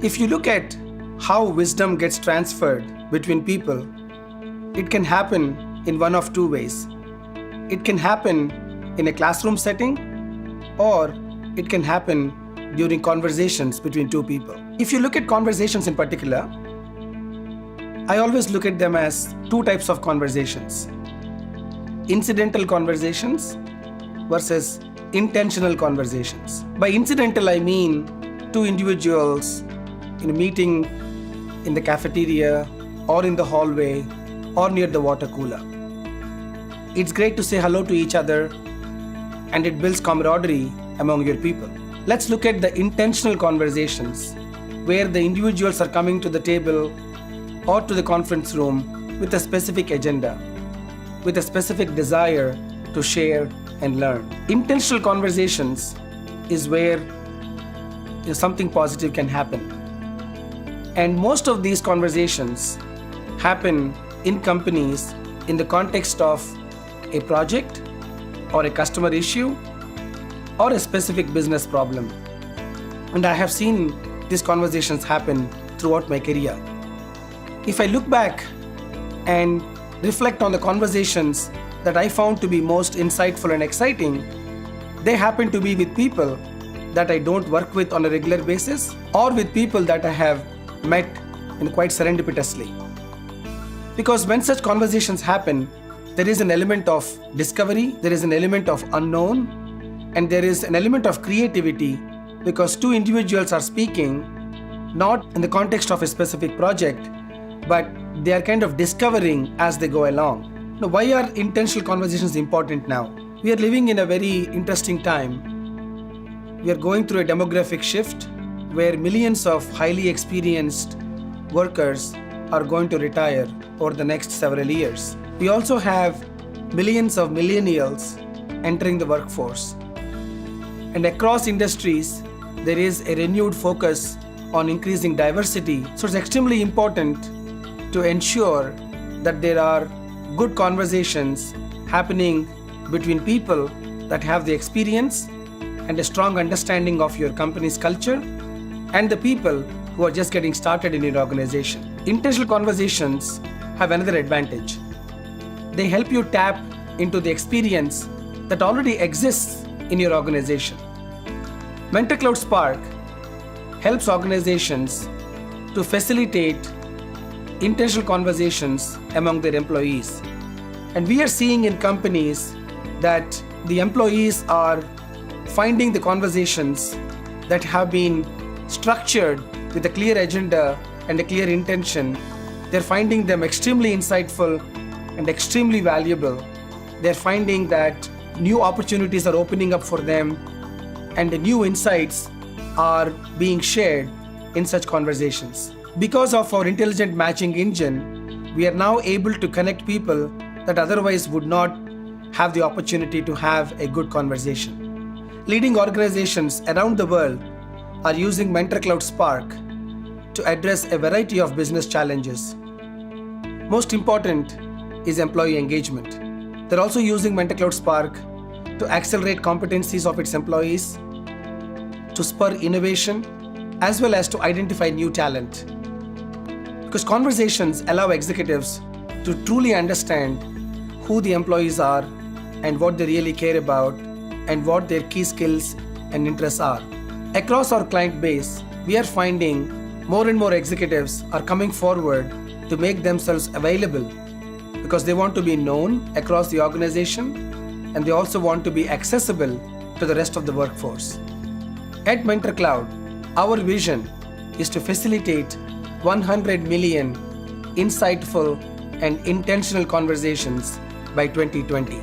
If you look at how wisdom gets transferred between people, it can happen in one of two ways. It can happen in a classroom setting, or it can happen during conversations between two people. If you look at conversations in particular, I always look at them as two types of conversations: incidental conversations versus intentional conversations. By incidental, I mean two individuals in a meeting in the cafeteria or in the hallway or near the water cooler. It's great to say hello to each other, and it builds camaraderie among your people. Let's look at the intentional conversations where the individuals are coming to the table or to the conference room with a specific agenda, with a specific desire to share and learn. Intentional conversations is where something positive can happen. And most of these conversations happen in companies in the context of a project or a customer issue or a specific business problem. And I have seen these conversations happen throughout my career. If I look back and reflect on the conversations that I found to be most insightful and exciting, they happen to be with people that I don't work with on a regular basis, or with people that I have met quite serendipitously. Because when such conversations happen, there is an element of discovery, there is an element of unknown, and there is an element of creativity, because two individuals are speaking not in the context of a specific project, but they are kind of discovering as they go along. Now, why are intentional conversations important now? We are living in a very interesting time. We are going through a demographic shift where millions of highly experienced workers are going to retire over the next several years. We also have millions of millennials entering the workforce. And across industries, there is a renewed focus on increasing diversity. So it's extremely important to ensure that there are good conversations happening between people that have the experience and a strong understanding of your company's culture and the people who are just getting started in your organization. Intentional conversations have another advantage. They help you tap into the experience that already exists in your organization. MentorCloud Spark helps organizations to facilitate intentional conversations among their employees. And we are seeing in companies that the employees are finding the conversations that have been structured with a clear agenda and a clear intention. They're finding them extremely insightful and extremely valuable. They're finding that new opportunities are opening up for them, and the new insights are being shared in such conversations. Because of our intelligent matching engine, we are now able to connect people that otherwise would not have the opportunity to have a good conversation. Leading organizations around the world are using MentorCloud Spark to address a variety of business challenges. Most important is employee engagement. They're also using MentorCloud Spark to accelerate competencies of its employees, to spur innovation, as well as to identify new talent. Because conversations allow executives to truly understand who the employees are and what they really care about and what their key skills and interests are. Across our client base, we are finding more and more executives are coming forward to make themselves available because they want to be known across the organization, and they also want to be accessible to the rest of the workforce. At MentorCloud, our vision is to facilitate 100 million insightful and intentional conversations by 2020.